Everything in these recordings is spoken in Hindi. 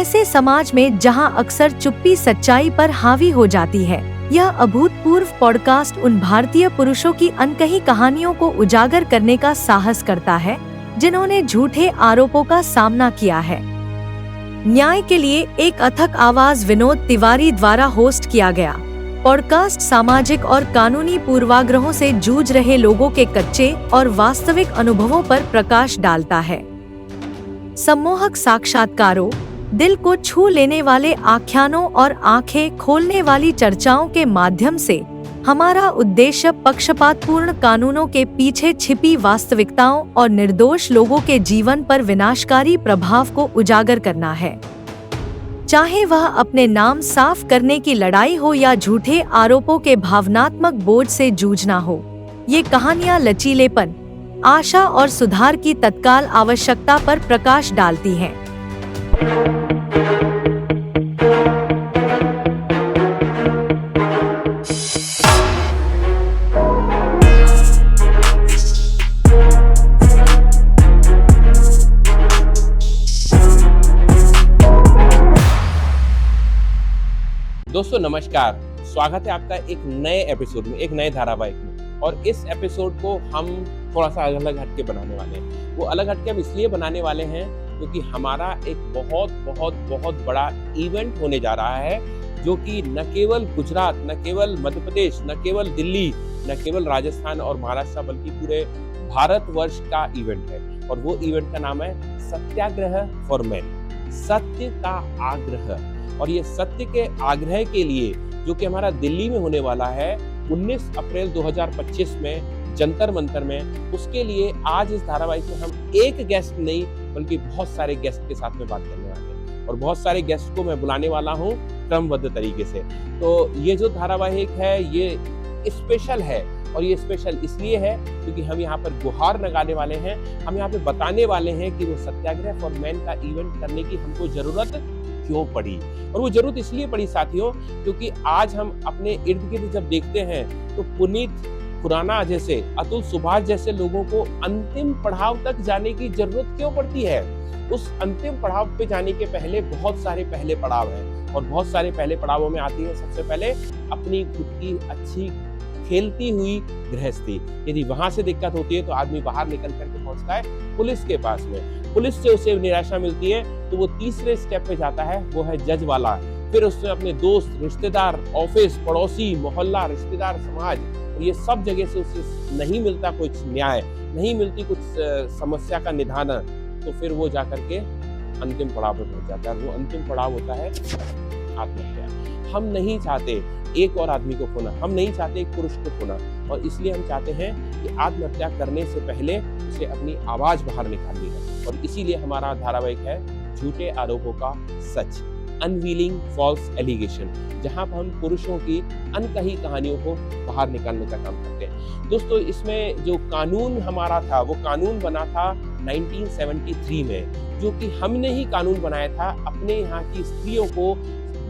ऐसे समाज में जहां अक्सर चुप्पी सच्चाई पर हावी हो जाती है, यह अभूतपूर्व पॉडकास्ट उन भारतीय पुरुषों की अनकही कहानियों को उजागर करने का साहस करता है जिन्होंने झूठे आरोपों का सामना किया है। न्याय के लिए एक अथक आवाज विनोद तिवारी द्वारा होस्ट किया गया पॉडकास्ट सामाजिक और कानूनी पूर्वाग्रहों से जूझ रहे लोगों के कच्चे और वास्तविक अनुभवों पर प्रकाश डालता है। सम्मोहक साक्षात्कारों, दिल को छू लेने वाले आख्यानों और आंखें खोलने वाली चर्चाओं के माध्यम से हमारा उद्देश्य पक्षपातपूर्ण कानूनों के पीछे छिपी वास्तविकताओं और निर्दोष लोगों के जीवन पर विनाशकारी प्रभाव को उजागर करना है। चाहे वह अपने नाम साफ करने की लड़ाई हो या झूठे आरोपों के भावनात्मक बोझ से जूझना हो, ये कहानियां लचीलेपन, आशा और सुधार की तत्काल आवश्यकता पर प्रकाश डालती हैं। दोस्तों नमस्कार, स्वागत है आपका एक नए एपिसोड में, एक नए धारावाहिक में। और इस एपिसोड को हम थोड़ा सा अलग हटके बनाने वाले हैं। वो अलग हटके हम इसलिए बनाने वाले हैं क्योंकि हमारा एक बहुत बड़ा इवेंट होने जा रहा है, जो कि न केवल गुजरात, न केवल मध्य प्रदेश, न केवल दिल्ली, न केवल राजस्थान और महाराष्ट्र, बल्कि पूरे भारतवर्ष का इवेंट है। और वो इवेंट का नाम है सत्याग्रह फॉर मैन, सत्य का आग्रह। और ये सत्य के आग्रह के लिए जो कि हमारा दिल्ली में होने वाला है 19 अप्रैल 2025 में जंतर मंतर में, उसके लिए आज इस धारावाहिक में हम एक गेस्ट नहीं बल्कि बहुत सारे गेस्ट के साथ में बात करने वाले हैं। और बहुत सारे गेस्ट को मैं बुलाने वाला हूँ क्रमबद्ध तरीके से। तो ये जो धारावाहिक है ये स्पेशल है, और ये स्पेशल इसलिए है क्योंकि हम यहाँ पर गुहार लगाने वाले हैं। हम यहाँ पे बताने वाले हैं कि वो सत्याग्रह फॉर मैन का इवेंट करने की हमको जरूरत क्यों पड़ी। और वो जरूरत इसलिए पड़ी साथियों, क्योंकि आज हम अपने इर्द गिर्द जब देखते हैं तो पुनीत खुराना जैसे, अतुल सुभाष जैसे लोगों को अंतिम पड़ाव तक जाने की जरूरत क्यों पड़ती है। उस अंतिम पड़ाव पे जाने के पहले बहुत सारे पहले पड़ाव हैं, और बहुत सारे पहले पड़ावों में आती है सबसे पहले अपनी खुद की अच्छी खेलती हुई गृहस्थी। यदि वहां से दिक्कत होती है तो आदमी बाहर निकल करके पहुंचता है पुलिस के पास में। पुलिस से उसे निराशा मिलती है तो वो तीसरे स्टेप पे जाता है, वो है जज वाला। फिर उससे अपने दोस्त, रिश्तेदार, ऑफिस, पड़ोसी, मोहल्ला, रिश्तेदार, समाज, ये सब जगह से उसे नहीं मिलता कुछ न्याय, नहीं मिलती कुछ समस्या का निदान, तो फिर वो जाकर के अंतिम पड़ाव पर पहुंच जाता है। वो अंतिम पड़ाव होता है आत्महत्या। हम नहीं चाहते एक और आदमी को खोना, हम नहीं चाहते एक पुरुष को खोना, और इसलिए हम चाहते हैं कि आत्महत्या करने से पहले उसे अपनी आवाज बाहर निकालनी है। और इसीलिए हमारा धारावाहिक है झूठे आरोपों का सच, अनवीलिंग फॉल्स एलिगेशन, जहां पर हम पुरुषों की अनकही कहानियों को बाहर निकालने का काम करते हैं। दोस्तों इसमें जो कानून हमारा था वो कानून बना था 1973 में, जो कि हमने ही कानून बनाया था अपने यहाँ की स्त्रियों को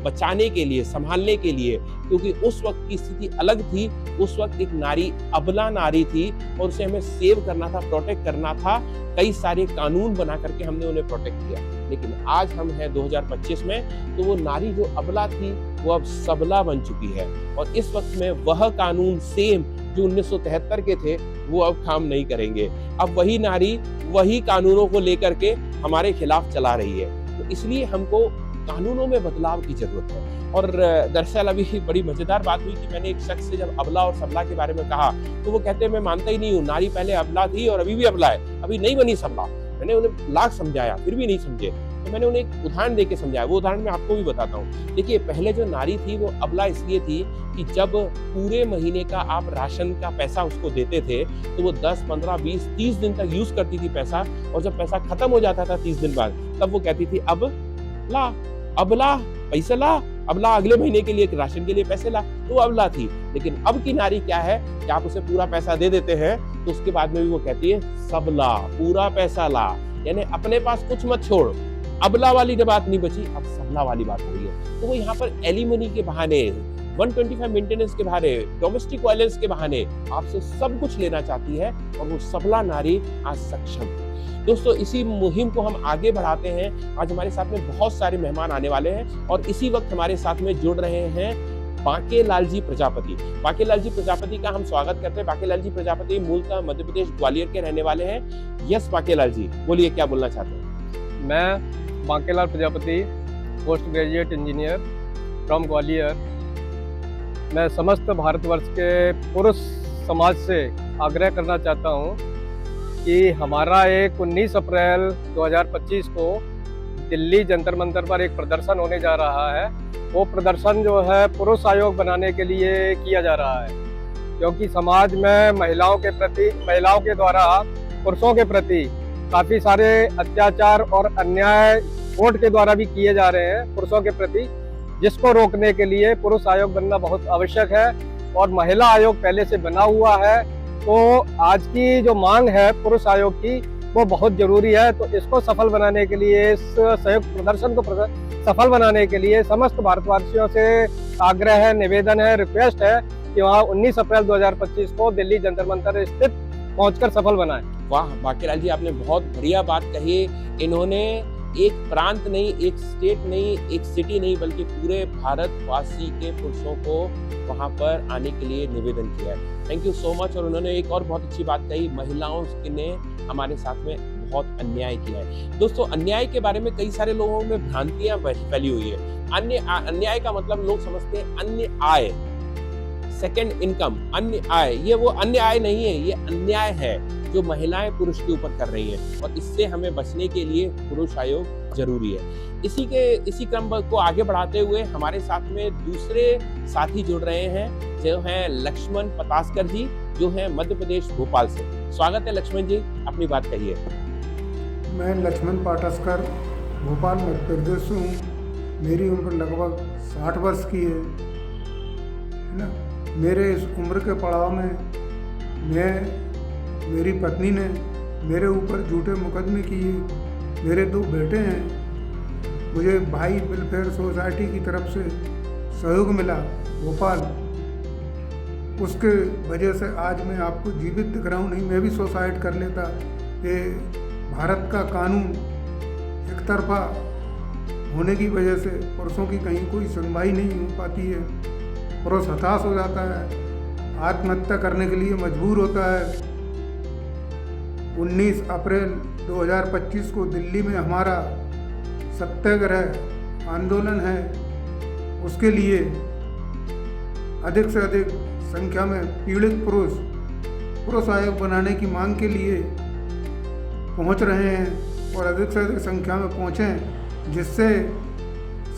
बचाने के लिए, संभालने के लिए, क्योंकि उस वक्त की स्थिति अलग थी। उस वक्त एक नारी अबला नारी थी और उसे हमें सेव करना था, प्रोटेक्ट करना था। कई सारे कानून बना करके हमने उन्हें प्रोटेक्ट किया। लेकिन आज हम हैं 2025 में, तो वो नारी जो अबला थी वो अब सबला बन चुकी है। और इस वक्त में वह कानून सेम जो 1973 के थे वो अब काम नहीं करेंगे। अब वही नारी वही कानूनों को लेकर के हमारे खिलाफ चला रही है। तो इसलिए हमको कानूनों में बदलाव की जरूरत है। और दरअसल अभी बड़ी मजेदार बात हुई कि मैंने एक शख्स से जब अबला और सबला के बारे में कहा तो वो कहते हैं मैं मानता ही नहीं हूँ, नारी पहले अबला थी और अभी भी अबला है, अभी नहीं बनी सबला। मैंने उन्हें लाख समझाया फिर भी नहीं समझे, तो मैंने उन्हें एक उदाहरण देके समझाया। वो उदाहरण मैं आपको भी बताता हूँ। देखिए, पहले जो नारी थी वो अबला इसलिए थी कि जब पूरे महीने का आप राशन का पैसा उसको देते थे तो वो 10, 15, 20, 30 दिन तक यूज करती थी पैसा, और जब पैसा खत्म हो जाता था 30 दिन बाद, तब वो कहती थी अब ला, अबला पैसा ला, अबला अगले महीने के लिए राशन के लिए पैसे ला, तो अबला थी। लेकिन अब की नारी क्या है कि आप उसे पूरा पैसा दे देते हैं तो उसके बाद में भी वो कहती है सबला, पूरा पैसा ला, यानी अपने पास कुछ मत छोड़। अबला वाली बात नहीं बची, अब सबला वाली बात हो रही है। तो वो यहाँ पर एलिमनी के बहाने, 125 मेंटेनेंस के बहाने, डोमेस्टिक वायलेंस के बहाने आपसे सब कुछ लेना चाहती है, और वो सबला नारी आज सक्षम है। दोस्तों, इसी मुहिम को हम आगे बढ़ाते हैं। आज हमारे साथ में बहुत सारे मेहमान आने वाले हैं, और इसी वक्त हमारे साथ में जुड़ रहे हैं बांकेलाल जी प्रजापति। बांकेलाल जी प्रजापति का हम स्वागत करते हैं। बांकेलाल जी प्रजापति मूलतः मध्य प्रदेश ग्वालियर के रहने वाले हैं। यस बांकेलाल जी, बोलिए, क्या बोलना चाहते हैं? मैं Bankelal Prajapati, post graduate engineer from Gwalior. मैं समस्त भारतवर्ष के पुरुष समाज से आग्रह करना चाहता हूं कि हमारा एक 19 अप्रैल 2025 को दिल्ली जंतर मंतर पर एक प्रदर्शन होने जा रहा है। वो प्रदर्शन जो है पुरुष आयोग बनाने के लिए किया जा रहा है, क्योंकि समाज में महिलाओं के द्वारा पुरुषों के प्रति काफ़ी सारे अत्याचार और अन्याय कोर्ट के द्वारा भी किए जा रहे हैं पुरुषों के प्रति, जिसको रोकने के लिए पुरुष आयोग बनना बहुत आवश्यक है। और महिला आयोग पहले से बना हुआ है, तो आज की जो मांग है पुरुष आयोग की वो बहुत जरूरी है। तो इसको सफल बनाने के लिए, इस संयुक्त प्रदर्शन को सफल बनाने के लिए समस्त भारतवासियों से आग्रह है, निवेदन है, रिक्वेस्ट है कि वहाँ 19 अप्रैल 2025 को दिल्ली जंतर मंतर स्थित पहुंचकर सफल बनाएं। वाह बांकेलाल जी, आपने बहुत बढ़िया बात कही। इन्होंने एक प्रांत नहीं, एक स्टेट नहीं, एक सिटी नहीं, बल्कि पूरे भारतवासी के पुरुषों को वहां पर आने के लिए निवेदन किया है। Thank you so much. और उन्होंने एक और बहुत अच्छी बात कही, महिलाओं ने हमारे साथ में बहुत अन्याय किया है। दोस्तों, अन्याय के बारे में कई सारे लोगों में भ्रांतियां फैली हुई है। अन्याय का मतलब लोग समझते हैं अन्य आय, सेकंड इनकम, अन्य आय। ये वो अन्य आय नहीं है, ये अन्याय है जो महिलाएं पुरुष के ऊपर कर रही हैं, और इससे हमें बचने के लिए पुरुष आयोग जरूरी है। इसी क्रम को आगे बढ़ाते हुए हमारे साथ में दूसरे साथी जुड़ रहे हैं, जो हैं लक्ष्मण पतास्कर जी, जो हैं मध्य प्रदेश भोपाल से। स्वागत है लक्ष्मण जी, अपनी बात कहिए। मैं लक्ष्मण पाटस्कर भोपाल मध्य प्रदेश से हूँ। मेरी उम्र लगभग 60 वर्ष की है ना। मेरे इस उम्र के पड़ाव में मेरी पत्नी ने मेरे ऊपर झूठे मुकदमे किए। मेरे 2 बेटे हैं। मुझे भाई वेलफेयर सोसाइटी की तरफ से सहयोग मिला भोपाल, उसके वजह से आज मैं आपको जीवित दिख रहा हूँ। नहीं, मैं भी सुसाइड कर लेता। ये भारत का कानून एक तरफा होने की वजह से पुरुषों की कहीं कोई सुनवाई नहीं हो पाती है। पुरुष हताश हो जाता है, आत्महत्या करने के लिए मजबूर होता है। 19 अप्रैल 2025 को दिल्ली में हमारा सत्याग्रह आंदोलन है। उसके लिए अधिक से अधिक संख्या में पीड़ित पुरुष आयोग बनाने की मांग के लिए पहुंच रहे हैं, और अधिक से अधिक संख्या में पहुंचें, जिससे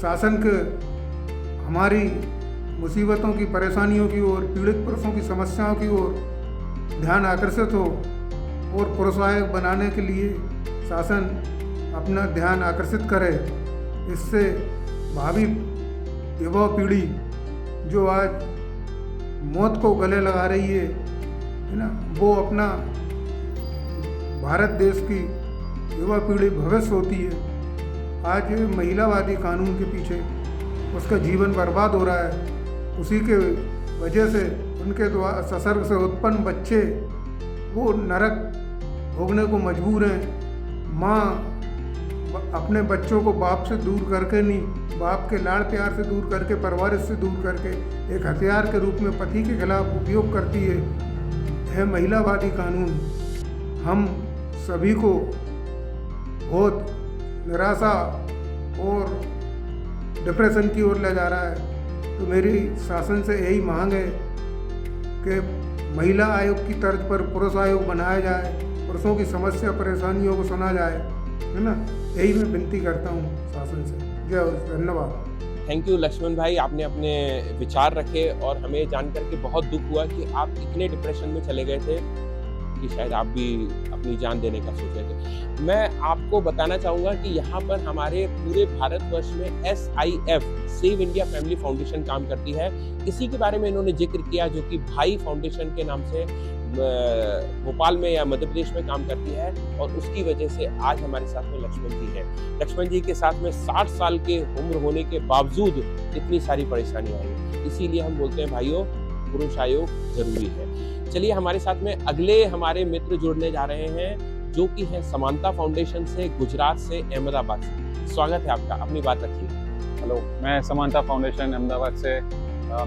शासन के हमारी मुसीबतों की, परेशानियों की ओर, पीड़ित पुरुषों की समस्याओं की ओर ध्यान आकर्षित हो, और पुरुष आयोग बनाने के लिए शासन अपना ध्यान आकर्षित करे। इससे भावी युवा पीढ़ी जो आज मौत को गले लगा रही है ना, वो अपना भारत देश की युवा पीढ़ी भविष्य होती है। आज महिलावादी कानून के पीछे उसका जीवन बर्बाद हो रहा है। उसी के वजह से उनके द्वारा ससर्ग से उत्पन्न बच्चे वो नरक भोगने को मजबूर हैं। माँ अपने बच्चों को बाप से दूर करके नहीं, बाप के लाड़ प्यार से दूर करके, परवरिश से दूर करके एक हथियार के रूप में पति के खिलाफ उपयोग करती है महिलावादी कानून। हम सभी को बहुत निराशा और डिप्रेशन की ओर ले जा रहा है। तो मेरी शासन से यही मांग है कि महिला आयोग की तर्ज पर पुरुष आयोग बनाया जाए, पुरुषों की समस्या परेशानियों को सुना जाए, है ना। यही मैं विनती करता हूँ शासन से। जय हो, धन्यवाद। थैंक यू लक्ष्मण भाई, आपने अपने विचार रखे, और हमें जानकर के बहुत दुख हुआ कि आप इतने डिप्रेशन में चले गए थे कि शायद आप भी अपनी जान देने का सोच रहे थे। मैं आपको बताना चाहूँगा कि यहाँ पर हमारे पूरे भारतवर्ष में SIF save India family foundation काम करती है। इसी के बारे में इन्होंने जिक्र किया, जो कि भाई फाउंडेशन के नाम से भोपाल में या मध्य प्रदेश में काम करती है, और उसकी वजह से आज हमारे साथ में लक्ष्मण जी हैं। लक्ष्मण जी के साथ में 60 साल के उम्र होने के बावजूद इतनी सारी परेशानियां आई, इसीलिए हम बोलते हैं भाइयों, पुरुष आयोग जरूरी है। चलिए हमारे साथ में अगले हमारे मित्र जुड़ने जा रहे हैं, जो कि है समानता फाउंडेशन से, गुजरात से, अहमदाबाद से। स्वागत है आपका, अपनी बात रखिए। हेलो, मैं समानता फाउंडेशन अहमदाबाद से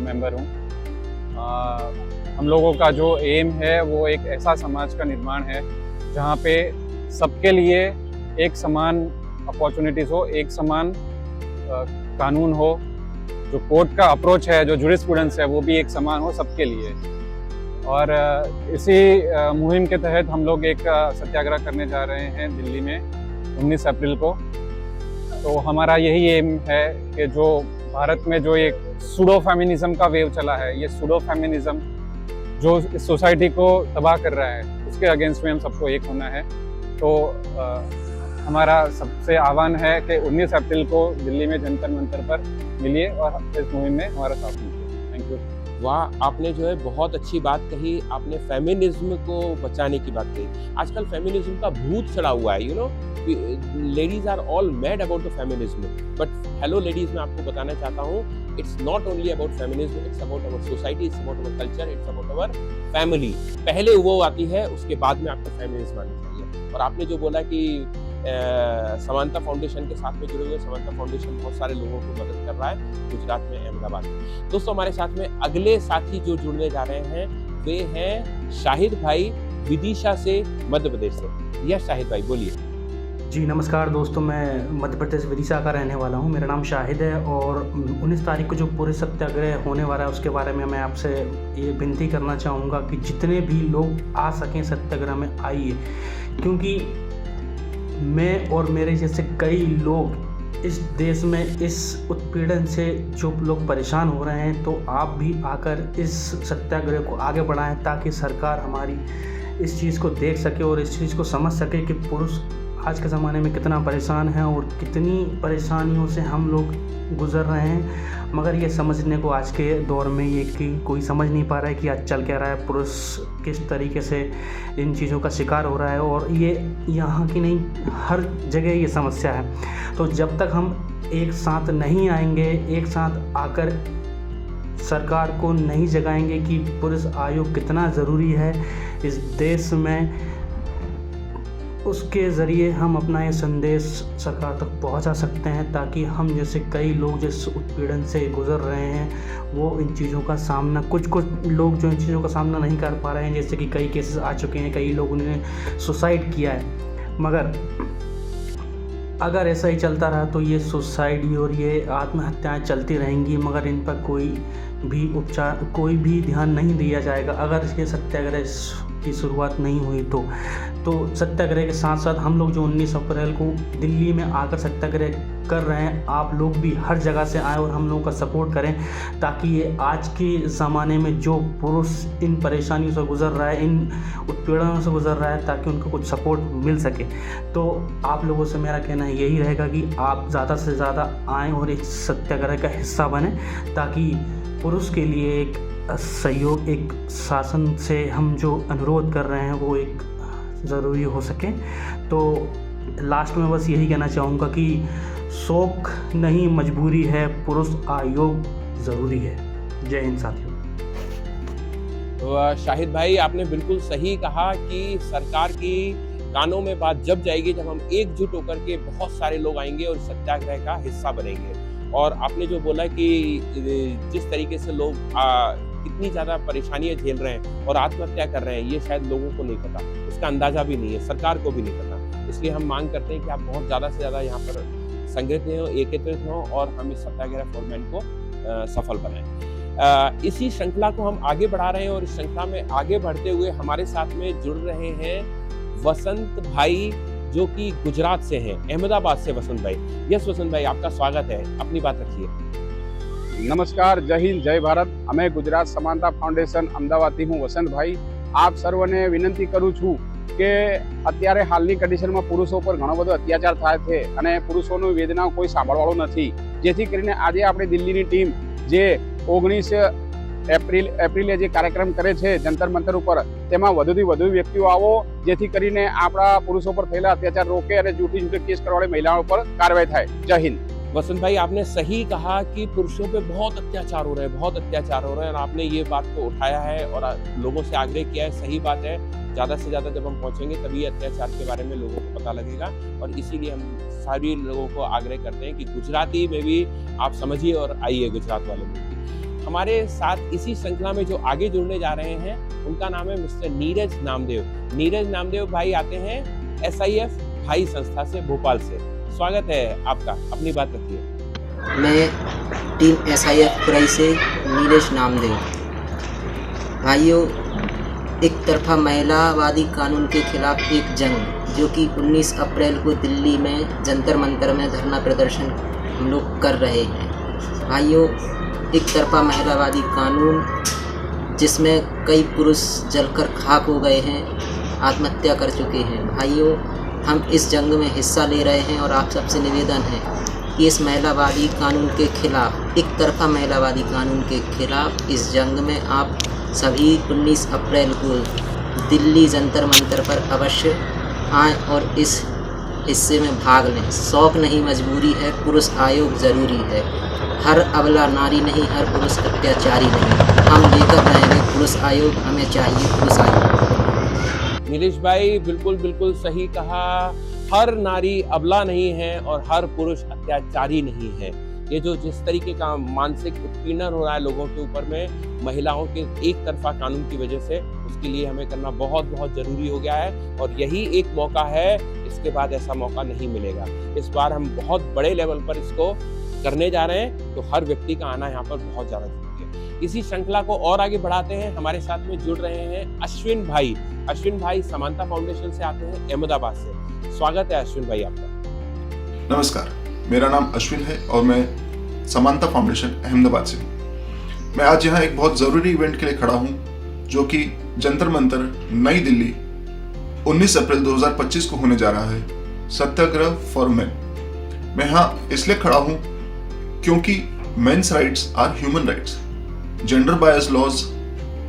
मेंबर हूँ। हम लोगों का जो एम है वो एक ऐसा समाज का निर्माण है जहाँ पे सबके लिए एक समान अपॉर्चुनिटीज़ हो, एक समान कानून हो, जो कोर्ट का अप्रोच है, जो जूरिस्प्रूडेंस है, वो भी एक समान हो सबके लिए। और इसी मुहिम के तहत हम लोग एक सत्याग्रह करने जा रहे हैं दिल्ली में 19 अप्रैल को। तो हमारा यही एम है कि जो भारत में जो एक सूडो फेमिनिज्म का वेव चला है, ये सूडो फेमिनिज्म जो इस सोसाइटी को तबाह कर रहा है, उसके अगेंस्ट में हम सबको एक होना है। तो हमारा सबसे आह्वान है कि 19 अप्रैल को दिल्ली में जंतर मंतर पर मिलिए और इस मुहिम में हमारा साथ दीजिए। Thank you. वाह, आपने जो है बहुत अच्छी बात कही। आपने फेमिनिज्म को बचाने की बात कही। आजकल फेमिनिज्म का भूत चढ़ा हुआ है, you know, ladies are all mad about the feminism. But hello ladies, मैं आपको बताना चाहता हूँ, it's not only about feminism, it's about our society, it's about our culture, it's about our family. पहले वो आती है, उसके बाद में आपको फेमिनिज्म आनी चाहिए। और आपने जो बोला कि समानता फाउंडेशन के साथ में जुड़े हुए, समानता फाउंडेशन बहुत सारे लोगों को मदद कर रहा है गुजरात में, अहमदाबाद में। दोस्तों, हमारे साथ में अगले साथी जो जुड़ने जा रहे हैं वे हैं शाहिद भाई, विदिशा से, मध्य प्रदेश से। यस शाहिद भाई, बोलिए। जी नमस्कार दोस्तों, मैं मध्य प्रदेश विदिशा का रहने वाला हूं। मेरा नाम शाहिद है और 19 तारीख को जो पूरे सत्याग्रह होने वाला है उसके बारे में मैं आपसे ये विनती करना चाहूँगा कि जितने भी लोग आ सकें सत्याग्रह में आइए, क्योंकि मैं और मेरे जैसे कई लोग इस देश में इस उत्पीड़न से जो लोग परेशान हो रहे हैं, तो आप भी आकर इस सत्याग्रह को आगे बढ़ाएं ताकि सरकार हमारी इस चीज़ को देख सके और इस चीज़ को समझ सके कि पुरुष आज के ज़माने में कितना परेशान है और कितनी परेशानियों से हम लोग गुज़र रहे हैं। मगर ये समझने को आज के दौर में ये कि कोई समझ नहीं पा रहा है कि आज चल क्या रहा है, पुरुष किस तरीके से इन चीज़ों का शिकार हो रहा है। और ये यहाँ की नहीं, हर जगह ये समस्या है। तो जब तक हम एक साथ नहीं आएंगे, एक साथ आकर सरकार को नहीं जगाएंगे कि पुरुष आयोग कितना ज़रूरी है इस देश में, उसके ज़रिए हम अपना ये संदेश सरकार तक पहुंचा सकते हैं, ताकि हम जैसे कई लोग जिस उत्पीड़न से गुज़र रहे हैं वो इन चीज़ों का सामना, कुछ लोग जो इन चीज़ों का सामना नहीं कर पा रहे हैं, जैसे कि कई केसेस आ चुके हैं, कई लोगों ने सुसाइड किया है। मगर अगर ऐसा ही चलता रहा तो ये सुसाइड और ये आत्महत्याएं चलती रहेंगी, मगर इन पर कोई भी ध्यान नहीं दिया जाएगा। अगर ये सत्याग्रह की शुरुआत नहीं हुई तो सत्याग्रह के साथ साथ हम लोग जो 19 अप्रैल को दिल्ली में आकर सत्याग्रह कर रहे हैं, आप लोग भी हर जगह से आए और हम लोगों का सपोर्ट करें, ताकि ये आज के ज़माने में जो पुरुष इन परेशानियों से गुज़र रहा है, इन उत्पीड़नों से गुज़र रहा है, ताकि उनको कुछ सपोर्ट मिल सके। तो आप लोगों से मेरा कहना यही रहेगा कि आप ज़्यादा से ज़्यादा आएँ और इस सत्याग्रह का हिस्सा बने, ताकि पुरुष के लिए एक सहयोग, एक शासन से हम जो अनुरोध कर रहे हैं वो एक ज़रूरी हो सके। तो लास्ट में बस यही कहना चाहूँगा कि शौक नहीं मजबूरी है, पुरुष आयोग ज़रूरी है। जय हिंद साथियों। तो शाहिद भाई, आपने बिल्कुल सही कहा कि सरकार की कानों में बात जब जाएगी जब हम एकजुट होकर के बहुत सारे लोग आएंगे और सत्याग्रह का हिस्सा बनेंगे। और आपने जो बोला कि जिस तरीके से लोग कितनी ज़्यादा परेशानियां झेल रहे हैं और आत्महत्या कर रहे हैं, ये शायद लोगों को नहीं पता, उसका अंदाज़ा भी नहीं है, सरकार को भी नहीं पता। इसलिए हम मांग करते हैं कि आप बहुत ज़्यादा से ज़्यादा यहाँ पर संगठित हों, एकत्रित हों और हम इस सत्याग्रह फॉर्मेट को सफल बनाएं। इसी श्रृंखला को हम आगे बढ़ा रहे हैं और इस श्रृंखला में आगे बढ़ते हुए हमारे साथ में जुड़ रहे हैं वसंत भाई, जो कि गुजरात से हैं, अहमदाबाद से। वसंत भाई, यस वसंत भाई, आपका स्वागत है, अपनी बात रखिए। नमस्कार, जय हिंद, जय भारत। मैं गुजरात समानता फाउंडेशन अहमदाबादी हूँ वसंत भाई। આપ સર્વને વિનંતી કરું છું કે અત્યારે હાલની કન્ડિશનમાં પુરુષો પર ઘણો બધો અત્યાચાર થાય છે અને પુરુષોની વેદના કોઈ સાંભળવાળો નથી, જેથી કરીને આજે આપણે દિલ્હીની ટીમ જે 19 એપ્રિલે જે કાર્યક્રમ કરે છે જંતર મંતર ઉપર, તેમાં વધુથી વધુ વ્યક્તિઓ આવો, જેથી કરીને આપણા પુરુષો પર થયેલા અત્યાચાર રોકે અને જૂઠી કેસ કરવાવાળી મહિલાઓ પર કાર્યવાહી થાય। જય हिंद। वसंत भाई, आपने सही कहा कि पुरुषों पे बहुत अत्याचार हो रहे हैं, बहुत अत्याचार हो रहे हैं, और आपने ये बात को उठाया है और लोगों से आग्रह किया है। सही बात है, ज़्यादा से ज़्यादा जब हम पहुँचेंगे तभी अत्याचार के बारे में लोगों को पता लगेगा, और इसीलिए हम सभी लोगों को आग्रह करते हैं कि गुजराती में भी आप समझिए और आइए गुजरात वाले में भी। हमारे साथ इसी श्रृंखला में जो आगे जुड़ने जा रहे हैं उनका नाम है मिस्टर नीरज नामदेव। नीरज नामदेव भाई आते हैं SIF भाई संस्था से, भोपाल से। स्वागत है आपका, अपनी बात रखिए। मैं टीम SIF खुराई से नीरज नामदेव। भाइयों, एक तरफा महिलावादी कानून के खिलाफ एक जंग जो कि 19 अप्रैल को दिल्ली में जंतर मंतर में धरना प्रदर्शन हम लोग कर रहे हैं। भाइयों, एक तरफा महिलावादी कानून जिसमें कई पुरुष जलकर खाक हो गए हैं, आत्महत्या कर चुके हैं। भाइयों, हम इस जंग में हिस्सा ले रहे हैं और आप सबसे निवेदन है कि इस महिलावादी कानून के खिलाफ, एक तरफा महिलावादी कानून के खिलाफ इस जंग में आप सभी 19 अप्रैल को दिल्ली जंतर मंतर पर अवश्य आएँ और इस हिस्से में भाग लें। शौक नहीं मजबूरी है, पुरुष आयोग ज़रूरी है। हर अबला नारी नहीं, हर पुरुष अत्याचारी नहीं। हम लेकर रहेंगे पुरुष आयोग, हमें चाहिए पुरुष आयोग। नीलेश भाई, बिल्कुल बिल्कुल सही कहा। हर नारी अबला नहीं है और हर पुरुष अत्याचारी नहीं है। ये जो जिस तरीके का मानसिक उत्पीड़न हो रहा है लोगों के ऊपर में महिलाओं के एक तरफा कानून की वजह से, उसके लिए हमें करना बहुत बहुत ज़रूरी हो गया है, और यही एक मौका है। इसके बाद ऐसा मौका नहीं मिलेगा। इस बार हम बहुत बड़े लेवल पर इसको करने जा रहे हैं, तो हर व्यक्ति का आना यहाँ पर बहुत ज़्यादा जरूरी है। इसी श्रृंखला को और आगे बढ़ाते हैं। हमारे साथ में जुड़ रहे हैं अश्विन भाई। अश्विन भाई समानता फाउंडेशन से आते हैं, अहमदाबाद से। स्वागत है अश्विन भाई आपका। नमस्कार, मेरा नाम अश्विन है और मैं समानता फाउंडेशन अहमदाबाद से हूँ। मैं आज यहाँ एक बहुत ज़रूरी इवेंट के लिए खड़ा हूँ, जो कि जंतर मंतर नई दिल्ली 19 अप्रैल 2025 को होने जा रहा है, सत्याग्रह फॉर मेन। मैं यहाँ इसलिए खड़ा हूँ क्योंकि men's rights are human rights. Gender bias laws,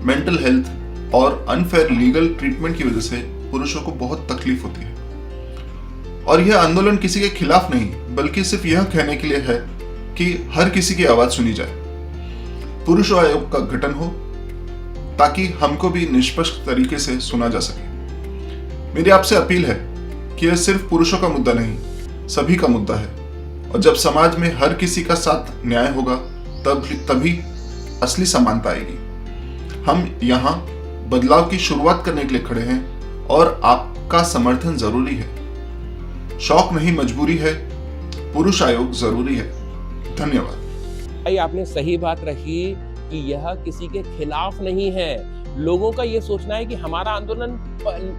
mental health और अनफेयर लीगल ट्रीटमेंट की वजह से पुरुषों को बहुत तकलीफ होती है, और यह आंदोलन किसी के खिलाफ नहीं, बल्कि सिर्फ यह कहने के लिए है कि हर किसी की आवाज सुनी जाए। पुरुष आयोग का गठन हो ताकि हमको भी निष्पक्ष तरीके से सुना जा सके। मेरी आपसे अपील है कि यह सिर्फ पुरुषों का मुद्दा नहीं, सभी का मुद्दा है, और जब समाज में हर किसी का साथ न्याय होगा तभी असली समानता आएगी। हम यहाँ बदलाव की शुरुआत करने के लिए खड़े हैं और आपका समर्थन जरूरी है। शौक नहीं मजबूरी है, पुरुष आयोग जरूरी है। धन्यवाद। भाई, आपने सही बात रखी कि यह किसी के खिलाफ नहीं है। लोगों का ये सोचना है कि हमारा आंदोलन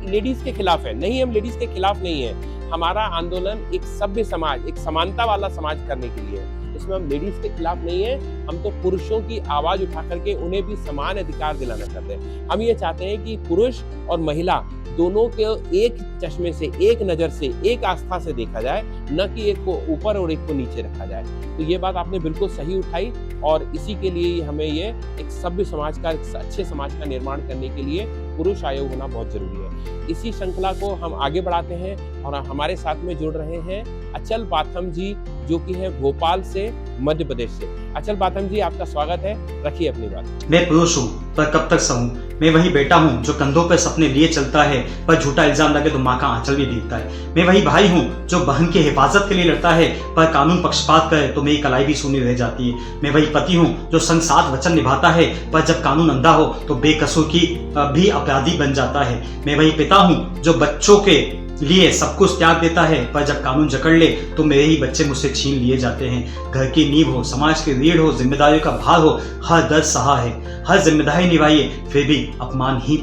लेडीज के खिलाफ है। नहीं, हम लेडीज के खिलाफ नहीं है। हमारा आंदोलन एक सभ्य समाज, एक समानता वाला समाज करने के लिए है। इसमें हम लेडीज के खिलाफ नहीं है। हम तो पुरुषों की आवाज उठा करके उन्हें भी समान अधिकार दिलाना चाहते हैं। हम ये चाहते हैं कि पुरुष और महिला दोनों के एक चश्मे से, एक नज़र से, एक आस्था से देखा जाए, न कि एक को ऊपर और एक को नीचे रखा जाए। तो ये बात आपने बिल्कुल सही उठाई, और इसी के लिए हमें ये एक सभ्य समाज का, एक अच्छे समाज का निर्माण करने के लिए पुरुष आयोग होना बहुत जरूरी है। इसी श्रृंखला को हम आगे बढ़ाते हैं और हमारे साथ में जुड़ रहे हैं अचल बाथम जी, जो कि है भोपाल से, मध्य प्रदेश से। अचल बाथम जी, आपका स्वागत है, रखिए अपनी बात। मैं पुरुष हूँ पर कब तक सहूँ। मैं वही बेटा हूँ जो कंधों पर सपने लिए चलता है, पर झूठा इल्जाम लगे तो माँ का आंचल भी भीगता है। मैं वही भाई हूँ जो बहन की हिफाजत के लिए लड़ता है, पर कानून पक्षपात करे तो मेरी कलाई भी सूनी रह जाती है। मैं वही पति हूँ जो संग साथ वचन निभाता है, पर जब कानून अंधा हो तो बेकसूर की भी अपराधी बन जाता है। मैं वही पिता हूँ जो बच्चों के लिए सब कुछ त्याग देता है, पर जब कानून जकड़ ले तो मेरे ही बच्चे मुझसे छीन लिए जाते हैं। घर की नींव हो, समाज की रीढ़ हो, जिम्मेदारियों का भार हो, हर दर्द सहा है, हर जिम्मेदारी निभाई है, फिर भी अपमान ही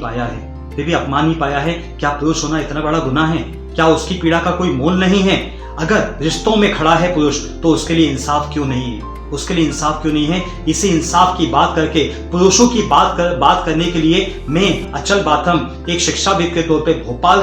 पाया है। क्या पुरुष होना इतना बड़ा गुनाह है? क्या उसकी पीड़ा का कोई मोल नहीं है? अगर रिश्तों में खड़ा है पुरुष तो उसके लिए इंसाफ क्यों नहीं है? उसके लिए इंसाफ क्यों नहीं है? इसी इंसाफ की बात करके पुरुषों की बात करने के लिए मैं अचल बाथम एक शिक्षाविद के तौर पे भोपाल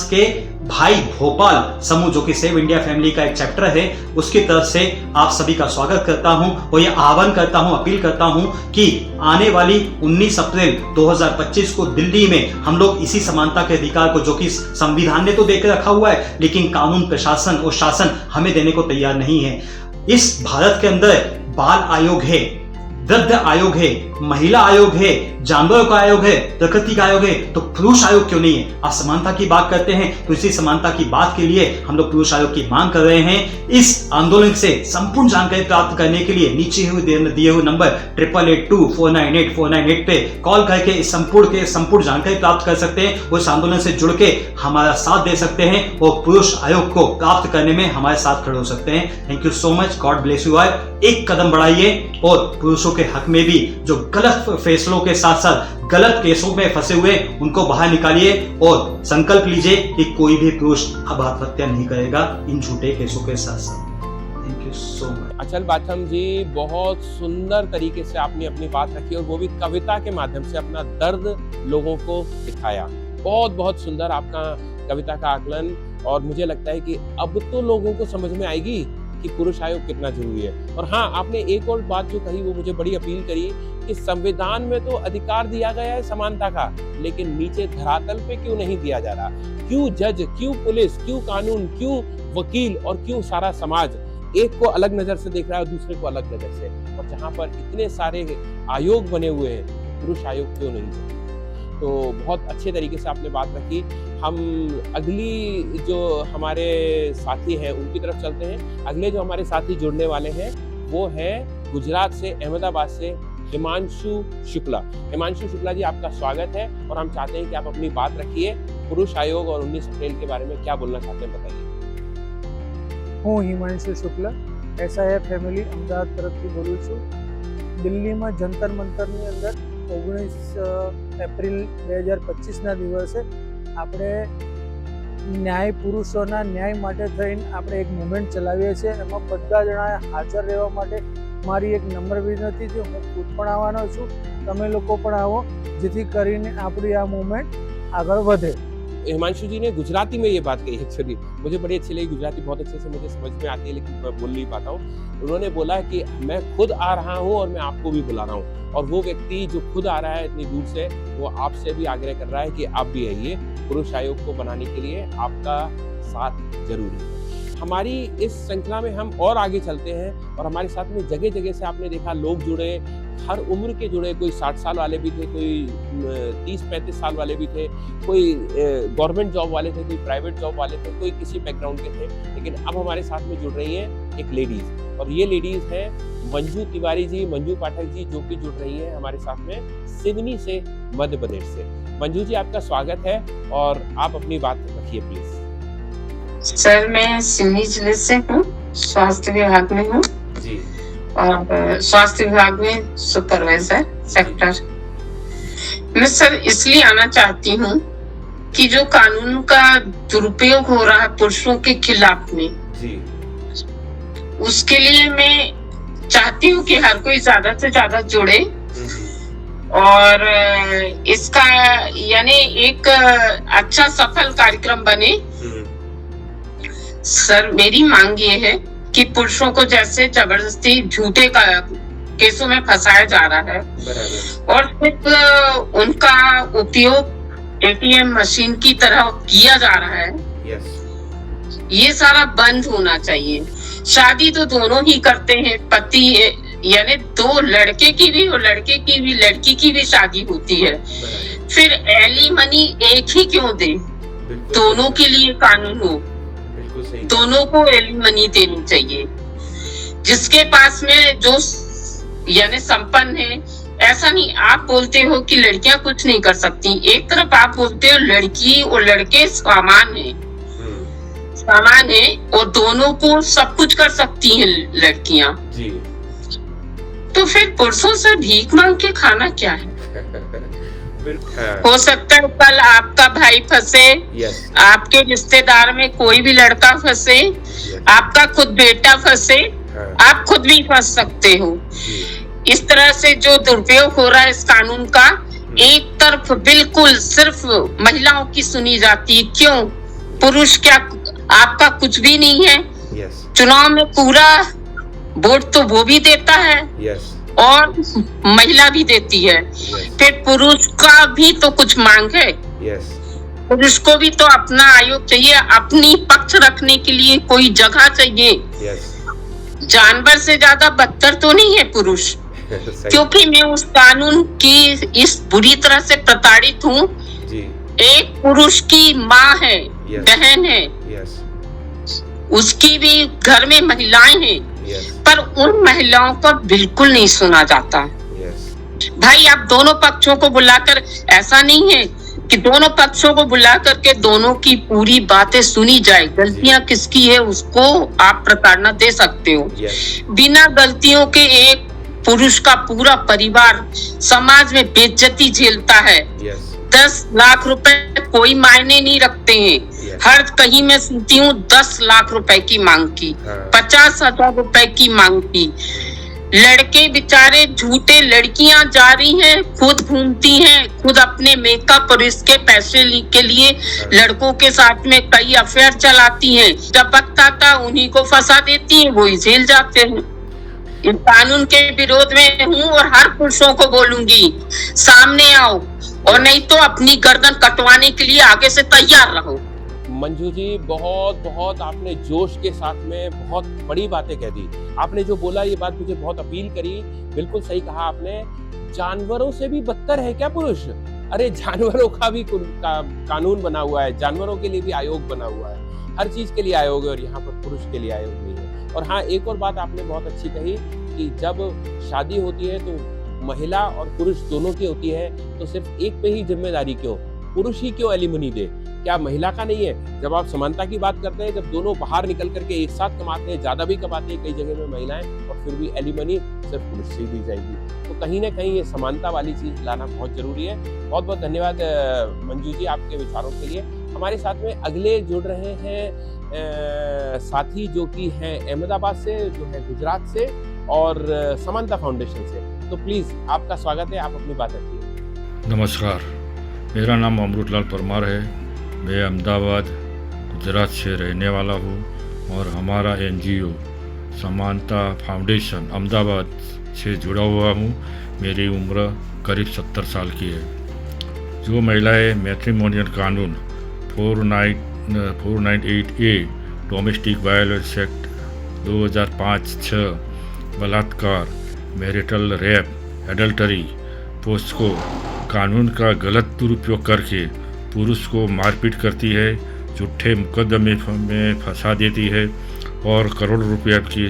के भाई भोपाल समूह जो कि सेव इंडिया फैमिली का एक चैप्टर है उसकी तरफ से आप सभी का स्वागत करता हूं और यह आह्वान करता हूं, अपील करता हूं कि आने वाली 19 अप्रैल 2025 को दिल्ली में हम लोग इसी समानता के अधिकार को, जो कि संविधान ने तो देकर रखा हुआ है लेकिन कानून, प्रशासन और शासन हमें देने को तैयार नहीं है। इस भारत के अंदर बाल आयोग है, वृद्ध आयोग है, महिला आयोग है, जानवरों का आयोग है, प्रकृति का आयोग है, तो पुरुष आयोग क्यों नहीं है? आप समानता की बात करते हैं तो इसी समानता की बात के लिए हम लोग पुरुष आयोग की मांग कर रहे हैं। इस आंदोलन से संपूर्ण जानकारी प्राप्त करने के लिए नीचे दिए हुए नंबर 8882498498 पे कॉल करके इस संपूर्ण जानकारी प्राप्त कर सकते हैं और इस आंदोलन से जुड़ के हमारा साथ दे सकते हैं और पुरुष आयोग को प्राप्त करने में हमारे साथ खड़े हो सकते हैं। Thank you so much, God bless you all. एक कदम बढ़ाइए और पुरुषों के हक में भी जो गलत फैसलों के साथ साथ गलत केसों में फंसे हुए उनको बाहर निकालिए और संकल्प लीजिए कि कोई भी पुरुष अब आत्महत्या नहीं करेगा इन झूठे केसों के साथ साथ। Thank you so much. अचल बाथम जी, बहुत सुंदर तरीके से आपने अपनी बात रखी और वो भी कविता के माध्यम से अपना दर्द लोगों को दिखाया। बहुत सुंदर आपका कविता का आकलन, और मुझे लगता है कि अब तो लोगों को समझ में आएगी कि पुरुष आयोग कितना जरूरी है। और हाँ, आपने एक और बात जो कही वो मुझे बड़ी अपील करी कि संविधान में तो अधिकार दिया गया है समानता का, लेकिन नीचे धरातल पे क्यों नहीं दिया जा रहा? क्यों जज, क्यों पुलिस, क्यों कानून, क्यों वकील और क्यों सारा समाज एक को अलग नजर से देख रहा है और दूसरे को अलग नजर से? और जहां पर इतने सारे आयोग बने हुए हैं, पुरुष आयोग क्यों नहीं? तो बहुत अच्छे तरीके से आपने बात रखी। हम अगली जो हमारे साथी हैं उनकी तरफ चलते हैं। अगले जो हमारे साथी जुड़ने वाले हैं वो है गुजरात से, अहमदाबाद से हिमांशु शुक्ला। हिमांशु शुक्ला जी, आपका स्वागत है और हम चाहते हैं कि आप अपनी बात रखिए। पुरुष आयोग और 19 अप्रैल के बारे में क्या बोलना चाहते हैं, बताइए। हूँ हिमांशु शुक्ला, SIF फैमिली अमदावाद तरफથી બોલું છું। દિલ્હીમાં જંતર મંતરની અંદર 19 એપ્રિલ 2025ના દિવસે આપણે ન્યાય પુરુષોના ન્યાય માટે થઈને આપણે એક મુવમેન્ટ ચલાવીએ છીએ। એમાં બધા જણાએ હાજર રહેવા માટે મારી એક નમ્ર વિનંતી છે। હું ખુદ પણ આવવાનો છું, તમે લોકો પણ આવો, જેથી કરીને આપણી આ મુવમેન્ટ આગળ વધે। हिमांशु जी ने गुजराती में ये बात कही। एक्चुअली मुझे बड़ी अच्छी लगी, गुजराती बहुत अच्छे से मुझे समझ में आती है लेकिन मैं बोल नहीं पाता हूँ। उन्होंने बोला कि मैं खुद आ रहा हूँ और मैं आपको भी बुला रहा हूँ, और वो व्यक्ति जो खुद आ रहा है इतनी दूर से, वो आपसे भी आग्रह कर रहा है कि आप भी आइए। पुरुष आयोग को बनाने के लिए आपका साथ जरूरी है। हमारी इस श्रृंखला में हम और आगे चलते हैं और हमारे साथ में जगह जगह से आपने देखा लोग जुड़े, हर उम्र के जुड़े। कोई 60 साल वाले भी थे, कोई 30-35 साल वाले भी थे, कोई गवर्नमेंट जॉब वाले थे, कोई प्राइवेट जॉब वाले थे, कोई किसी बैकग्राउंड के थे। लेकिन अब हमारे साथ में जुड़ रही हैं एक लेडीज, और ये लेडीज हैं मंजू तिवारी जी, मंजू पाठक जी, जो कि जुड़ रही हैं हमारे साथ में सिवनी से, मध्य प्रदेश से। मंजू जी, आपका स्वागत है और आप अपनी बात रखिए प्लीज। सर, मैं सिवनी जिले से हूँ, स्वास्थ्य विभाग में हूँ जी, और स्वास्थ्य विभाग में सुपरवाइजर सेक्टर। मैं सर इसलिए आना चाहती हूँ कि जो कानून का दुरुपयोग हो रहा है पुरुषों के खिलाफ में जी, उसके लिए मैं चाहती हूँ कि हर कोई ज्यादा से ज्यादा जुड़े और इसका यानी एक अच्छा सफल कार्यक्रम बने। सर, मेरी मांग ये है कि पुरुषों को जैसे जबरदस्ती झूठे केसों में फंसाया जा रहा है और सिर्फ उनका उपयोग ATM मशीन की तरह किया जा रहा है, ये सारा बंद होना चाहिए। शादी तो दोनों ही करते हैं, पति यानी दो लड़के की भी और लड़के की भी, लड़की की भी शादी होती है, फिर एलिमनी एक ही क्यों दे? दोनों के लिए कानून हो, दोनों को एलिमनी देनी चाहिए। जिसके पास में जो यानी संपन्न है, ऐसा नहीं आप बोलते हो कि लड़कियां कुछ नहीं कर सकती, एक तरफ आप बोलते हो लड़की और लड़के समान है और दोनों को सब कुछ कर सकती हैं लड़कियां। तो फिर पुरुषों से भीख मांग के खाना क्या है? हो सकता है कल आपका भाई फंसे, आपके रिश्तेदार में कोई भी लड़का फंसे, आपका खुद बेटा फंसे, आप खुद भी फंस सकते हो। इस तरह से जो दुरुपयोग हो रहा है इस कानून का, एक तरफ बिल्कुल सिर्फ महिलाओं की सुनी जाती है। क्यों? पुरुष क्या आपका कुछ भी नहीं है? चुनाव में पूरा वोट तो वो भी देता है और महिला भी देती है। फिर पुरुष का भी तो कुछ मांग है। पुरुष को भी तो अपना आयोग चाहिए, अपनी पक्ष रखने के लिए कोई जगह चाहिए। जानवर से ज्यादा बदतर तो नहीं है पुरुष। क्योंकि मैं उस कानून की इस बुरी तरह से प्रताड़ित हूँ। एक पुरुष की माँ है, बहन है, उसकी भी घर में महिलाएं हैं, पर उन महिलाओं को बिल्कुल नहीं सुना जाता। भाई आप दोनों पक्षों को बुलाकर, ऐसा नहीं है कि दोनों पक्षों को बुला करके दोनों की पूरी बातें सुनी जाए। गलतियां किसकी है उसको आप प्रताड़ना दे सकते हो। बिना गलतियों के एक पुरुष का पूरा परिवार समाज में बेइज्जती झेलता है। 10 लाख रुपए कोई मायने नहीं रखते हैं। हर कहीं मैं सुनती हूँ 10 लाख रुपए की मांग की, 50,000 रुपए की मांग की। लड़के बेचारे झूठे, लड़कियां जा रही हैं, खुद घूमती हैं, खुद अपने मेकअप और इसके पैसे के लिए लड़कों के साथ में कई अफेयर चलाती हैं। जब वक्त आता उन्हीं को फंसा देती हैं, वही जेल जाते हैं। इस कानून के विरोध में हूँ और हर पुरुषों को बोलूंगी, सामने आओ और नहीं तो अपनी गर्दन कटवाने के लिए आगे से तैयार रहो। मंजू जी, बहुत बहुत आपने जोश के साथ में बहुत बड़ी बातें कह दी। आपने जो बोला ये बात मुझे बहुत अपील करी। बिल्कुल सही कहा आपने। जानवरों से भी बदतर है क्या पुरुष? अरे जानवरों का भी कानून बना हुआ है, जानवरों के लिए भी आयोग बना हुआ है, हर चीज के लिए आयोग है और यहाँ पर पुरुष के लिए आयोग नहीं है। और हाँ, एक और बात आपने बहुत अच्छी कही कि जब शादी होती है तो महिला और पुरुष दोनों की होती है, तो सिर्फ एक पे ही जिम्मेदारी क्यों? पुरुष ही क्यों एलिमनी दे? क्या महिला का नहीं है? जब आप समानता की बात करते हैं, जब दोनों बाहर निकल करके एक साथ कमाते हैं, ज्यादा भी कमाते हैं कई जगह में महिलाएं, और फिर भी एलिमनी सिर्फ पुरुष से दी जाएगी। तो कहीं ना कहीं ये समानता वाली चीज लाना बहुत जरूरी है। बहुत बहुत धन्यवाद मंजू जी आपके विचारों के लिए। हमारे साथ में अगले जुड़ रहे हैं साथी जो कि हैं अहमदाबाद से, जो है गुजरात से और समानता फाउंडेशन से। तो प्लीज आपका स्वागत है, आप अपनी बात रखिए। नमस्कार, मेरा नाम अमृतलाल परमार है। मैं अहमदाबाद गुजरात से रहने वाला हूँ और हमारा एनजीओ समानता फाउंडेशन अहमदाबाद से जुड़ा हुआ हूँ। मेरी उम्र करीब 70 साल की है। जो महिलाएं मैट्रिमोनियल कानून 498A डोमेस्टिक वायलेंस एक्ट 2005-6 बलात्कार, मैरिटल रेप, एडल्टरी, पोस्को कानून का गलत दुरुपयोग करके पुरुष को मारपीट करती है, झूठे मुकदमे में फंसा देती है और करोड़ों रुपया की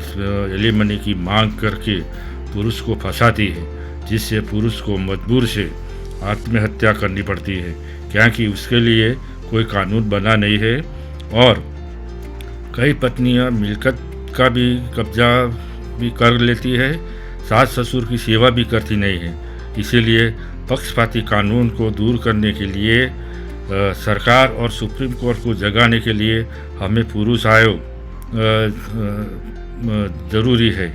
एलिमनी की मांग करके पुरुष को फंसाती है, जिससे पुरुष को मजबूर से आत्महत्या करनी पड़ती है, क्योंकि उसके लिए कोई कानून बना नहीं है। और कई पत्नियां मिल्कियत का भी कब्जा भी कर लेती है, सास ससुर की सेवा भी करती नहीं है। इसीलिए पक्षपाती कानून को दूर करने के लिए सरकार और सुप्रीम कोर्ट को जगाने के लिए हमें पुरुष आयोग ज़रूरी है।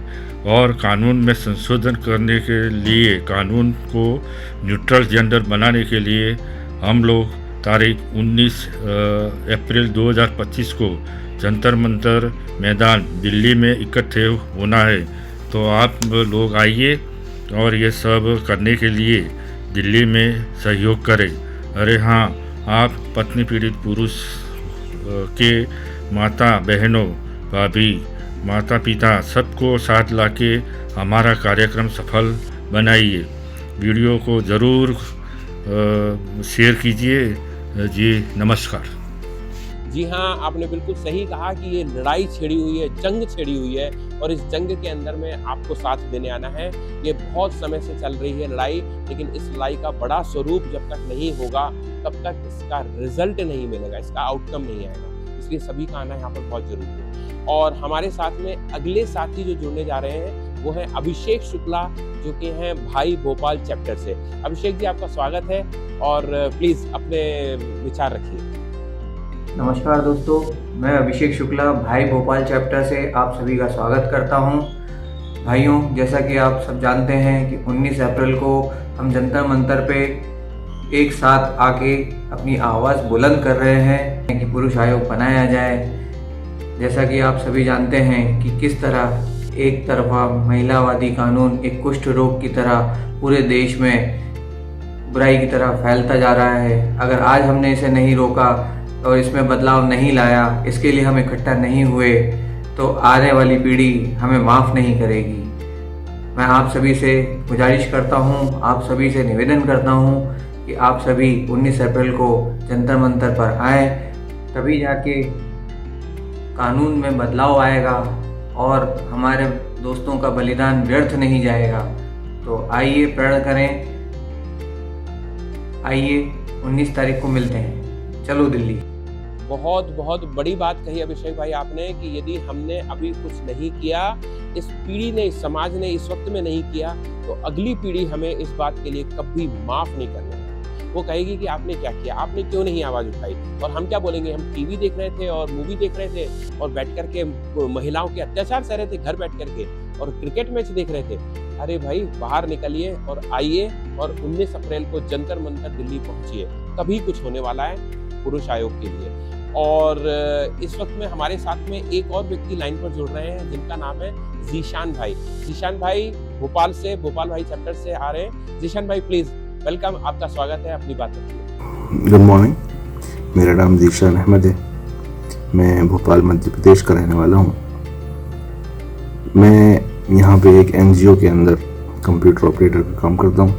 और कानून में संशोधन करने के लिए, कानून को न्यूट्रल जेंडर बनाने के लिए हम लोग तारीख 19 अप्रैल 2025 को जंतर मंतर मैदान दिल्ली में इकट्ठे होना है। तो आप लोग आइए और ये सब करने के लिए दिल्ली में सहयोग करें। अरे हाँ, आप पत्नी पीड़ित पुरुष के माता बहनों, भाभी, माता पिता सबको साथ लाके हमारा कार्यक्रम सफल बनाइए। वीडियो को ज़रूर शेयर कीजिए। जी नमस्कार। जी हाँ, आपने बिल्कुल सही कहा कि ये लड़ाई छिड़ी हुई है, जंग छिड़ी हुई है और इस जंग के अंदर में आपको साथ देने आना है। ये बहुत समय से चल रही है लड़ाई, लेकिन इस लड़ाई का बड़ा स्वरूप जब तक नहीं होगा तब तक इसका रिजल्ट नहीं मिलेगा, इसका आउटकम नहीं आएगा। इसलिए सभी का आना यहाँ पर बहुत जरूरी है। और हमारे साथ में अगले साथी जो जुड़ने जा रहे हैं वो है अभिषेक शुक्ला, जो कि हैं भाई भोपाल चैप्टर से। अभिषेक जी, आपका स्वागत है और प्लीज अपने विचार रखिए। नमस्कार दोस्तों, मैं अभिषेक शुक्ला भाई भोपाल चैप्टर से आप सभी का स्वागत करता हूं। भाइयों, जैसा कि आप सब जानते हैं कि 19 अप्रैल को हम जंतर मंतर पे एक साथ आके अपनी आवाज़ बुलंद कर रहे हैं कि पुरुष आयोग बनाया जाए। जैसा कि आप सभी जानते हैं कि किस तरह एक तरफा महिलावादी कानून एक कुष्ठ रोग की तरह पूरे देश में बुराई की तरह फैलता जा रहा है। अगर आज हमने इसे नहीं रोका और इसमें बदलाव नहीं लाया, इसके लिए हम इकट्ठा नहीं हुए, तो आने वाली पीढ़ी हमें माफ़ नहीं करेगी। मैं आप सभी से गुजारिश करता हूं, आप सभी से निवेदन करता हूं कि आप सभी 19 अप्रैल को जंतर मंतर पर आएँ, तभी जाके कानून में बदलाव आएगा और हमारे दोस्तों का बलिदान व्यर्थ नहीं जाएगा। तो आइए प्रण करें, आइए 19 तारीख को मिलते हैं। चलो दिल्ली। बहुत बहुत बड़ी बात कही अभिषेक भाई आपने कि यदि हमने अभी कुछ नहीं किया, इस पीढ़ी ने, इस समाज ने इस वक्त में नहीं किया, तो अगली पीढ़ी हमें इस बात के लिए कभी माफ़ नहीं करने वाली। वो कहेगी कि आपने क्या किया, आपने क्यों नहीं आवाज़ उठाई। और हम क्या बोलेंगे, हम टीवी देख रहे थे और मूवी देख रहे थे और बैठ कर के महिलाओं के अत्याचार सह रहे थे घर बैठ कर के, और क्रिकेट मैच देख रहे थे। अरे भाई, बाहर निकलिए और आइए और 19 अप्रैल को जंतर मंतर दिल्ली पहुंचिए, तभी कुछ होने वाला है पुरुष आयोग के लिए। और इस वक्त में हमारे साथ में एक और व्यक्ति लाइन पर जुड़ रहे हैं जिनका नाम है जीशान भाई। जीशान भाई भोपाल से, भोपाल भाई चैप्टर से आ रहे हैं। जीशान भाई प्लीज वेलकम, आपका स्वागत है, अपनी बात रखिए। गुड मॉर्निंग, मेरा नाम जीशान अहमद है। मैं भोपाल मध्य प्रदेश का रहने वाला हूँ। मैं यहाँ पे एक NGO के अंदर कंप्यूटर ऑपरेटर का काम करता हूँ।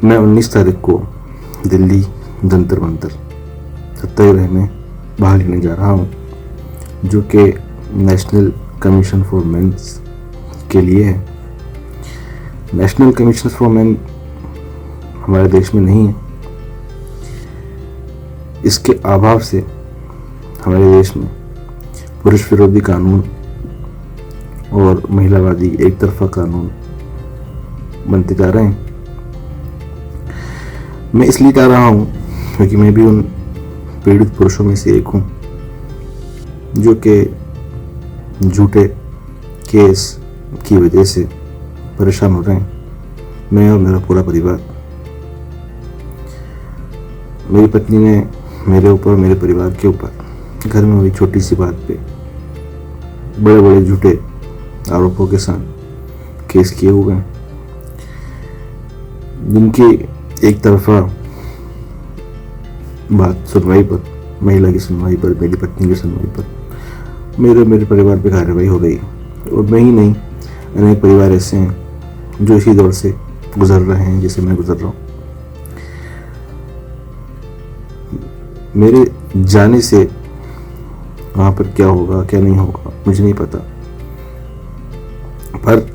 मैं 19 तारीख को दिल्ली जंतर मंतर सत्याग्रह में भाग लेने जा रहा हूँ, जो कि नेशनल कमीशन फॉर मेंस के लिए है। नेशनल कमीशन फॉर मेन हमारे देश में नहीं है। इसके अभाव से हमारे देश में पुरुष विरोधी कानून और महिलावादी एक तरफा कानून बनते जा रहे हैं। मैं इसलिए जा रहा हूँ क्योंकि मैं भी उन पीड़ित पुरुषों में से एक हूँ जो कि झूठे केस की वजह से परेशान हो रहे हैं। मैं और मेरा पूरा परिवार। मेरी पत्नी ने मेरे ऊपर, मेरे परिवार के ऊपर घर में हुई छोटी सी बात पे बड़े बड़े झूठे आरोपों के साथ केस किए हुए हैं, जिनकी एक तरफा बात सुनवाई पर, महिला की सुनवाई पर, मेरी पत्नी की सुनवाई पर मेरे परिवार पे कार्रवाई हो गई। और मैं ही नहीं, अनेक परिवार ऐसे हैं जो इसी दौर से गुजर रहे हैं जिसे मैं गुजर रहा हूँ। मेरे जाने से वहाँ पर क्या होगा क्या नहीं होगा मुझे नहीं पता, पर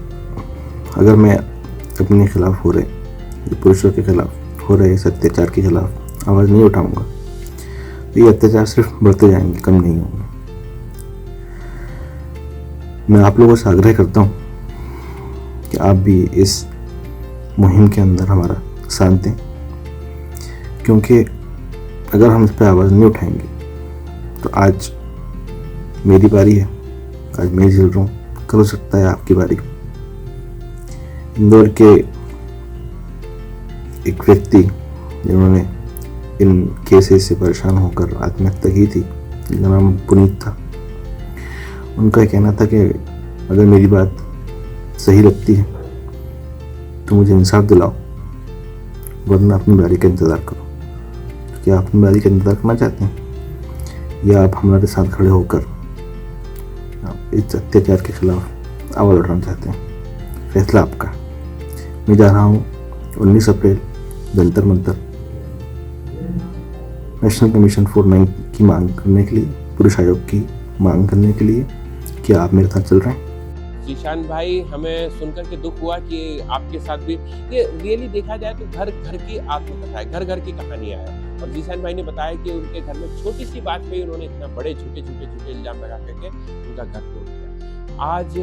अगर मैं अपने खिलाफ हो रहे, पुरुषों के खिलाफ हो रहे इस अत्याचार के खिलाफ आवाज़ नहीं उठाऊंगा, तो ये अत्याचार सिर्फ बढ़ते जाएंगे, कम नहीं होंगे। मैं आप लोगों से आग्रह करता हूँ कि आप भी इस मुहिम के अंदर हमारा साथ दें, क्योंकि अगर हम इस पर आवाज़ नहीं उठाएंगे तो आज मेरी बारी है, आज मैं झेल रहा हूँ, कल हो सकता है आपकी बारी। इंदौर के एक व्यक्ति जिन्होंने इन केसेस से परेशान होकर आत्महत्या की थी, जिनका नाम पुनीत था, उनका कहना था कि अगर मेरी बात सही लगती है तो मुझे इंसाफ दिलाओ, वरना अपनी बारी का इंतज़ार करो। क्या आप अपनी बारी का इंतज़ार करना चाहते हैं या आप हमारे साथ खड़े होकर इस अत्याचार के खिलाफ आवाज़ उठाना चाहते हैं? फैसला आपका। मैं जा रहा हूँ 19 April Jantar Mantar national commission for men की मांग करने के लिए, पुरुष आयोग की मांग करने के लिए। क्या आप मेरे साथ चल रहे हैं? जीशान भाई, हमें सुनकर के दुख हुआ कि आपके साथ भी ये रियली देखा जाए तो घर घर की आत्मकथा है, घर घर की कहानियां है। और जीशान भाई ने बताया कि उनके घर में छोटी सी बात पे उन्होंने इतना बड़े झूठे इल्जाम लगा करके उनका घर तोड़ दिया। आज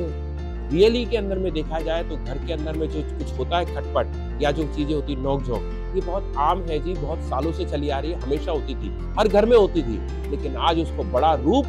रियली के अंदर में देखा जाए तो घर के अंदर में जो कुछ होता है खटपट या जो चीजें होती नोकझोंक, ये बहुत आम है जी, बहुत सालों से चली आ रही है, हमेशा होती थी, हर घर में होती थी, लेकिन आज उसको बड़ा रूप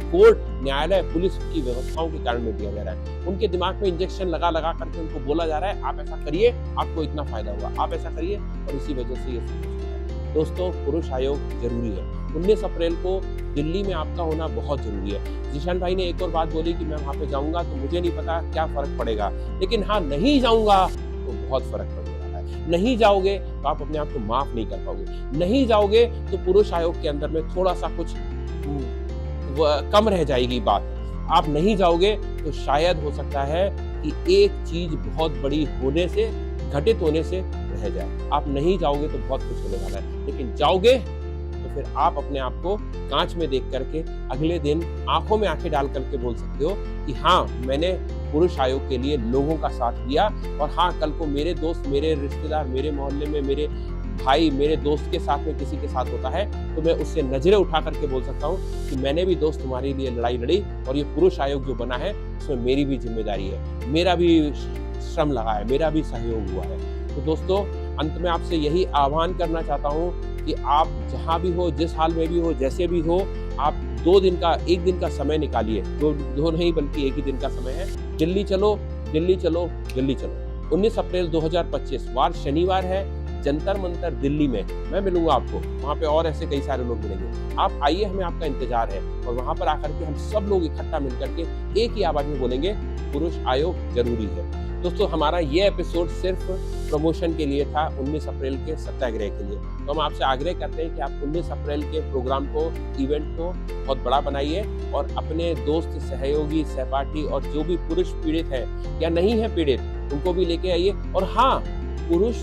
कोर्ट, न्यायालय, पुलिस की व्यवस्थाओं के कारण में दिया जा रहा है। उनके दिमाग में इंजेक्शन लगा लगा करके उनको बोला जा रहा है आप ऐसा करिए, आपको इतना फायदा हुआ, आप ऐसा करिए, और इसी वजह से ये सब कुछ हो रहा है। दोस्तों, पुरुष आयोग जरूरी है। 19 अप्रैल को दिल्ली में आपका होना बहुत जरूरी है। जिशान भाई ने एक और बात बोली कि मैं वहां पे जाऊंगा तो मुझे नहीं पता क्या फर्क पड़ेगा, लेकिन हाँ, नहीं जाऊंगा तो बहुत फर्क पड़ने वाला है। नहीं जाओगे तो आप अपने आप को माफ नहीं कर पाओगे, नहीं जाओगे तो पुरुष आयोग के अंदर में थोड़ा सा कुछ कम रह जाएगी बात। आप नहीं जाओगे तो शायद हो सकता है कि एक चीज बहुत बड़ी होने से, घटित होने से रह जाए। आप नहीं जाओगे तो बहुत कुछ होने वाला है, लेकिन जाओगे तो फिर आप अपने आप को कांच में देख करके अगले दिन आंखों में आंखें डाल करके बोल सकते हो कि हाँ, मैंने पुरुष आयोग के लिए लोगों का साथ दिया, और हाँ, कल को मेरे दोस्त, मेरे रिश्तेदार, मेरे मोहल्ले में मेरे भाई, मेरे दोस्त के साथ में किसी के साथ होता है तो मैं उससे नजरें उठा करके बोल सकता हूँ कि मैंने भी दोस्त तुम्हारे लिए लड़ाई लड़ी, और ये पुरुष आयोग जो बना है उसमें मेरी भी जिम्मेदारी है, मेरा भी श्रम लगा है, मेरा भी सहयोग हुआ है। तो दोस्तों, अंत में आपसे यही आह्वान करना चाहता हूँ कि आप जहाँ भी हो, जिस हाल में भी हो, जैसे भी हो, आप एक दिन का समय निकालिए। दो नहीं बल्कि एक ही दिन का समय है। दिल्ली चलो, दिल्ली चलो, दिल्ली चलो। 19 अप्रैल 2025 वार शनिवार है, जंतर मंतर दिल्ली में मैं मिलूंगा आपको। वहाँ पे और ऐसे कई सारे लोग मिलेंगे। आप आइए, हमें आपका इंतजार है, और वहाँ पर आकर के हम सब लोग इकट्ठा मिलकर के एक ही आवाज में बोलेंगे पुरुष आयोग जरूरी है। दोस्तों, हमारा ये एपिसोड सिर्फ प्रमोशन के लिए था 19 अप्रैल के सत्याग्रह के लिए। तो हम आपसे आग्रह करते हैं कि आप 19 अप्रैल के प्रोग्राम को, इवेंट को बहुत बड़ा बनाइए, और अपने दोस्त, सहयोगी, सहपाठी और जो भी पुरुष पीड़ित है या नहीं है पीड़ित, उनको भी लेके आइए। और हाँ, पुरुष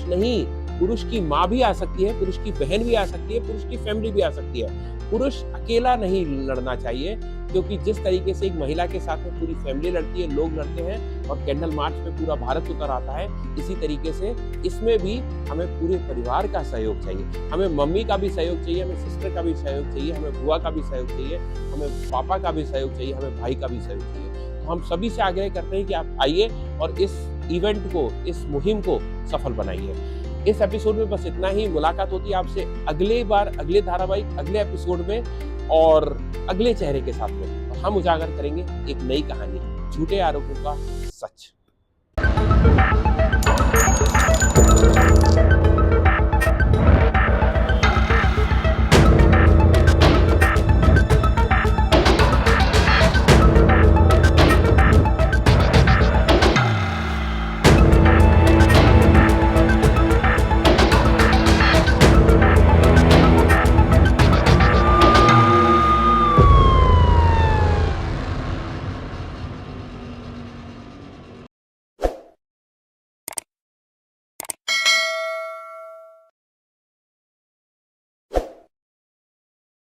नहीं, पुरुष की माँ भी आ सकती है, पुरुष की बहन भी आ सकती है, पुरुष की फैमिली भी आ सकती है। पुरुष अकेला नहीं लड़ना चाहिए, क्योंकि जिस तरीके से एक महिला के साथ में पूरी फैमिली लड़ती है, लोग लड़ते हैं, और कैंडल मार्च पे पूरा भारत उतर आता है, इसी तरीके से इसमें भी हमें पूरे परिवार का सहयोग चाहिए। हमें मम्मी का भी सहयोग चाहिए, हमें सिस्टर का भी सहयोग चाहिए, हमें बुआ का भी सहयोग चाहिए, हमें पापा का भी सहयोग चाहिए, हमें भाई का भी सहयोग चाहिए। तो हम सभी से आग्रह करते हैं कि आप आइए और इस इवेंट को, इस मुहिम को सफल बनाइए। इस एपिसोड में बस इतना ही। मुलाकात होती है आपसे अगले बार, अगले धारावाहिक, अगले एपिसोड में, और अगले चेहरे के साथ में। और हम उजागर करेंगे एक नई कहानी, झूठे आरोपों का सच।